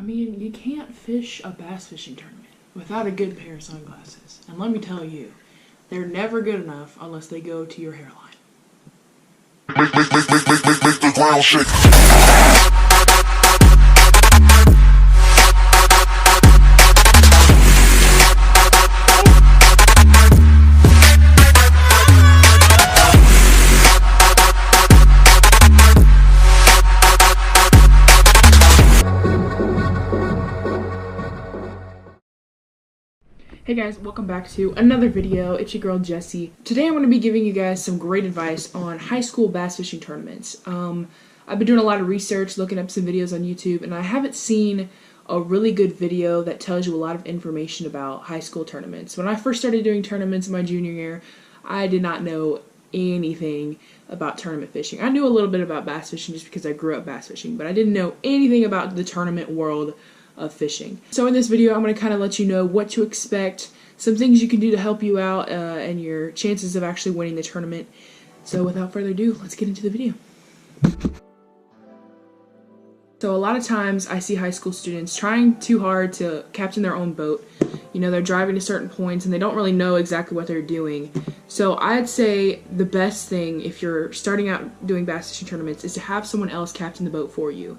I mean, you can't fish a bass fishing tournament without a good pair of sunglasses. And let me tell you, they're never good enough unless they go to your hairline. Make the ground shake. Hey guys, welcome back to another video. It's your girl Jessie. Today I'm going to be giving you guys some great advice on high school bass fishing tournaments. I've been doing a lot of research, looking up some videos on YouTube, and I haven't seen a really good video that tells you a lot of information about high school tournaments. When I first started doing tournaments in my junior year, I did not know anything about tournament fishing. I knew a little bit about bass fishing just because I grew up bass fishing, but I didn't know anything about the tournament world of fishing. So in this video, I'm going to kind of let you know what to expect, some things you can do to help you out, and your chances of actually winning the tournament. So without further ado, let's get into the video. So a lot of times I see high school students trying too hard to captain their own boat. You know, they're driving to certain points and they don't really know exactly what they're doing. So I'd say the best thing if you're starting out doing bass fishing tournaments is to have someone else captain the boat for you.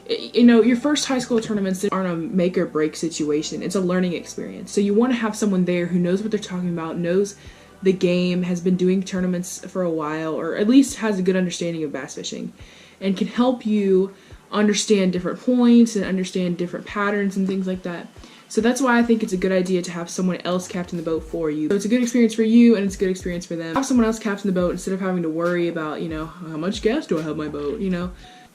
You know, your first high school tournaments aren't a make or break situation. It's a learning experience. So you want to have someone there who knows what they're talking about, knows the game, has been doing tournaments for a while, or at least has a good understanding of bass fishing, and can help you understand different points and understand different patterns and things like that. So that's why I think it's a good idea to have someone else captain the boat for you. So it's a good experience for you and it's a good experience for them. Have someone else captain the boat instead of having to worry about, you know, how much gas do I have in my boat, you know?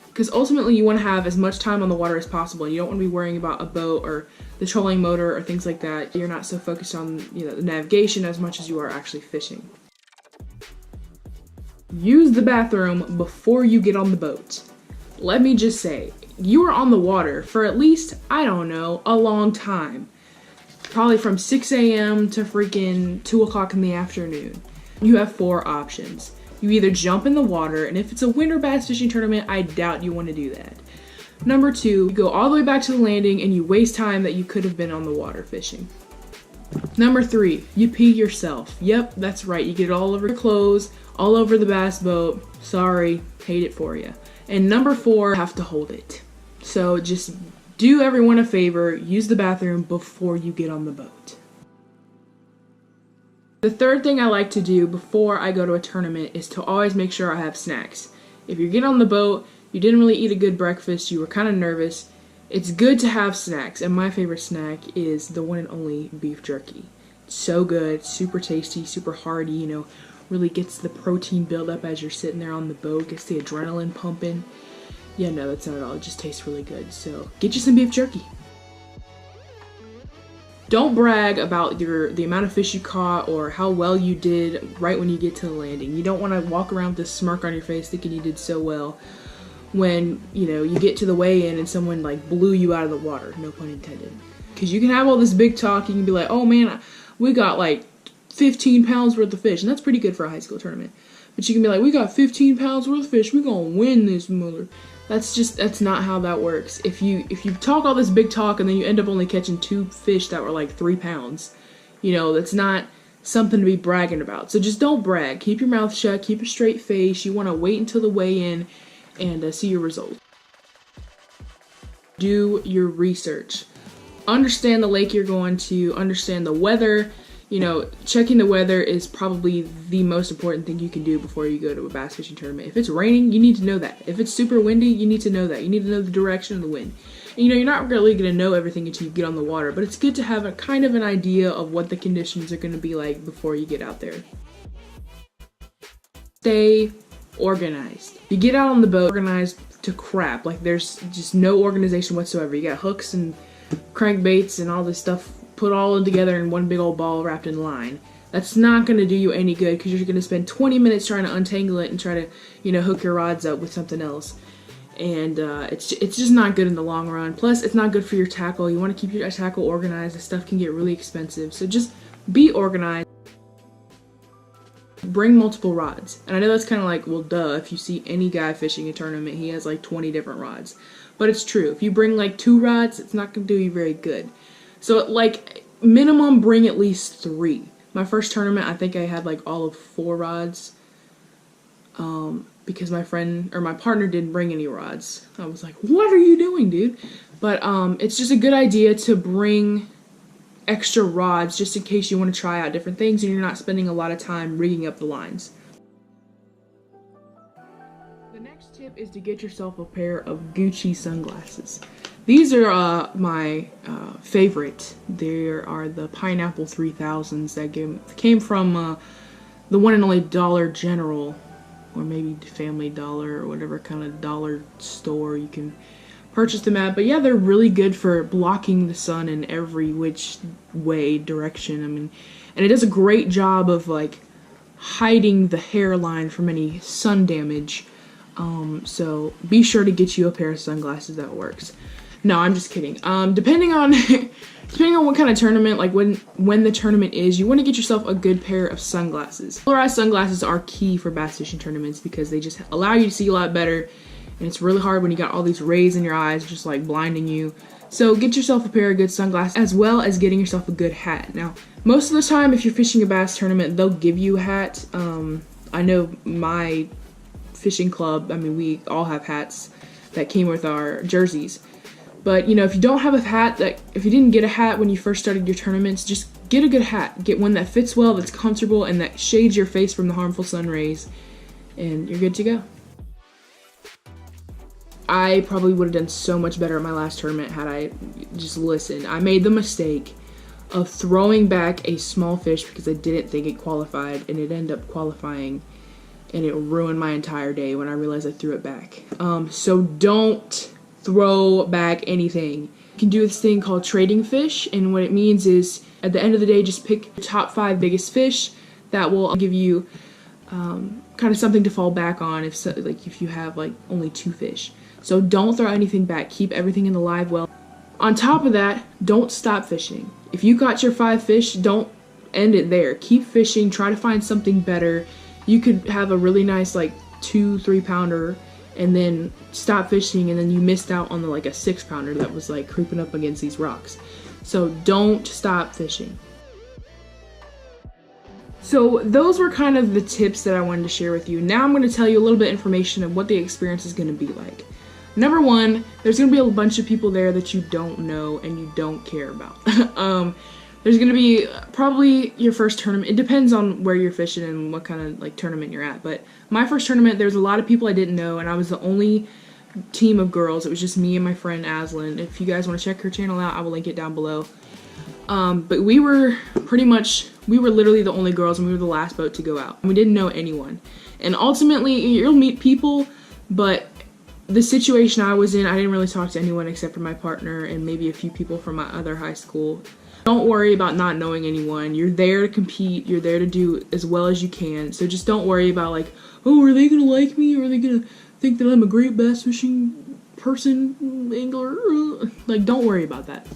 Because ultimately you want to have as much time on the water as possible. You don't want to be worrying about a boat or the trolling motor or things like that. You're not so focused on, you know, the navigation as much as you are actually fishing. Use the bathroom before you get on the boat. Let me just say, you are on the water for at least, I don't know, a long time. Probably from 6 a.m. to freaking 2 o'clock in the afternoon. You have 4 options. You either jump in the water, and if it's a winter bass fishing tournament, I doubt you want to do that. Number 2, you go all the way back to the landing and you waste time that you could have been on the water fishing. Number 3, you pee yourself. Yep, that's right, you get it all over your clothes, all over the bass boat. Sorry, hate it for you. And number 4, you have to hold it. So just do everyone a favor, use the bathroom before you get on the boat. The third thing I like to do before I go to a tournament is to always make sure I have snacks. If you get on the boat, you didn't really eat a good breakfast, you were kind of nervous, it's good to have snacks. And my favorite snack is the one and only beef jerky. It's so good, super tasty, super hearty, you know, really gets the protein buildup as you're sitting there on the boat, gets the adrenaline pumping. Yeah, no, that's not at all. It just tastes really good. So get you some beef jerky. Don't brag about the amount of fish you caught or how well you did right when you get to the landing. You don't want to walk around with a smirk on your face thinking you did so well when, you know, you get to the weigh-in and someone like blew you out of the water. No pun intended. Because you can have all this big talk. You can be like, oh man, we got like 15 pounds worth of fish, and that's pretty good for a high school tournament. But you can be like, we got 15 pounds worth of fish, we're gonna win this mother. That's not how that works. If you talk all this big talk and then you end up only catching 2 fish that were like 3 pounds, you know, that's not something to be bragging about. So just don't brag. Keep your mouth shut, keep a straight face. You want to wait until the weigh-in and see your results. Do your research. Understand the lake you're going to, understand the weather. You know, checking the weather is probably the most important thing you can do before you go to a bass fishing tournament. If it's raining, you need to know that. If it's super windy, you need to know that. You need to know the direction of the wind. And, you know, you're not really going to know everything until you get on the water, but it's good to have a kind of an idea of what the conditions are going to be like before you get out there. Stay organized. You get out on the boat organized to crap. Like, there's just no organization whatsoever. You got hooks and crankbaits and all this stuff put all in together in one big old ball wrapped in line. That's not going to do you any good because you're going to spend 20 minutes trying to untangle it and try to, you know, hook your rods up with something else. And it's just not good in the long run. Plus, it's not good for your tackle. You want to keep your tackle organized. This stuff can get really expensive. So just be organized. Bring multiple rods. And I know that's kind of like, well, duh, if you see any guy fishing a tournament, he has like 20 different rods. but it's true. If you bring like 2 rods, it's not going to do you very good. So like minimum bring at least 3. My first tournament, I think I had like all of 4 rods. Because my friend or my partner didn't bring any rods. I was like, what are you doing, dude? But it's just a good idea to bring extra rods just in case you want to try out different things and you're not spending a lot of time rigging up the lines. The next tip is to get yourself a pair of Gucci sunglasses. These are my favorite. They are the Pineapple 3000s that came from the one and only Dollar General, or maybe Family Dollar, or whatever kind of dollar store you can purchase them at. But yeah, they're really good for blocking the sun in every which way direction. I mean, and it does a great job of like hiding the hairline from any sun damage. So be sure to get you a pair of sunglasses that works. No, I'm just kidding. Depending on what kind of tournament, like when the tournament is, you want to get yourself a good pair of sunglasses. Polarized sunglasses are key for bass fishing tournaments because they just allow you to see a lot better, and it's really hard when you got all these rays in your eyes just like blinding you. So get yourself a pair of good sunglasses, as well as getting yourself a good hat. Now, most of the time if you're fishing a bass tournament, they'll give you a hat. I know my fishing club, I mean, we all have hats that came with our jerseys. But, you know, if you don't have a hat, if you didn't get a hat when you first started your tournaments, just get a good hat. Get one that fits well, that's comfortable, and that shades your face from the harmful sun rays, and you're good to go. I probably would have done so much better at my last tournament had I just listened. I made the mistake of throwing back a small fish because I didn't think it qualified, and it ended up qualifying, and it ruined my entire day when I realized I threw it back. So don't throw back anything. You can do this thing called trading fish, and what it means is at the end of the day, just pick the top 5 biggest fish. That will give you kind of something to fall back on if you have like only 2 fish. So don't throw anything back. Keep everything in the live well. On top of that, don't stop fishing. If you got your 5 fish, don't end it there. Keep fishing. Try to find something better. You could have a really nice like 2-3 pounder and then stop fishing, and then you missed out on like a 6 pounder that was like creeping up against these rocks. So don't stop fishing. So those were kind of the tips that I wanted to share with you. Now I'm going to tell you a little bit of information of what the experience is going to be like. Number 1, there's going to be a bunch of people there that you don't know and you don't care about. There's going to be probably your first tournament. It depends on where you're fishing and what kind of like tournament you're at. But my first tournament, there's a lot of people I didn't know, and I was the only team of girls. It was just me and my friend Asalyn. If you guys want to check her channel out, I will link it down below. But we were literally the only girls, and we were the last boat to go out. We didn't know anyone. And ultimately, you'll meet people, but the situation I was in, I didn't really talk to anyone except for my partner and maybe a few people from my other high school. Don't worry about not knowing anyone. You're there to compete. You're there to do as well as you can. So just don't worry about like, oh, are they gonna like me? Or are they gonna think that I'm a great bass fishing person, angler? Like, don't worry about that.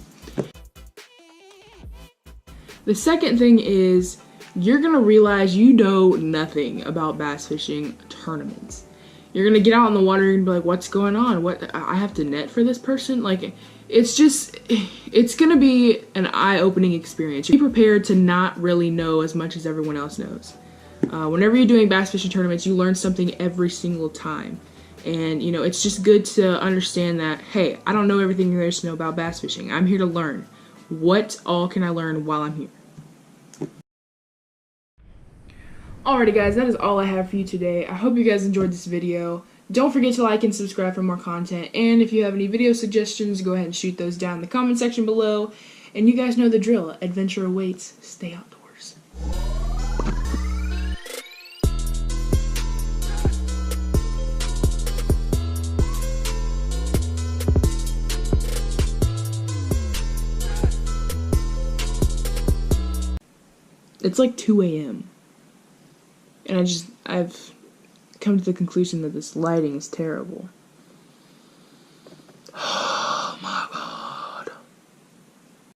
The second thing is you're gonna realize you know nothing about bass fishing tournaments. You're gonna get out in the water and be like, what's going on? What, I have to net for this person? Like, it's gonna be an eye-opening experience. Be prepared to not really know as much as everyone else knows. Whenever you're doing bass fishing tournaments, you learn something every single time. And, you know, it's just good to understand that, hey, I don't know everything there is to know about bass fishing. I'm here to learn. What all can I learn while I'm here? Alrighty guys, that is all I have for you today. I hope you guys enjoyed this video. Don't forget to like and subscribe for more content, and if you have any video suggestions, go ahead and shoot those down in the comment section below. And you guys know the drill. Adventure awaits. Stay outdoors. It's like 2 a.m. and I've come to the conclusion that this lighting is terrible.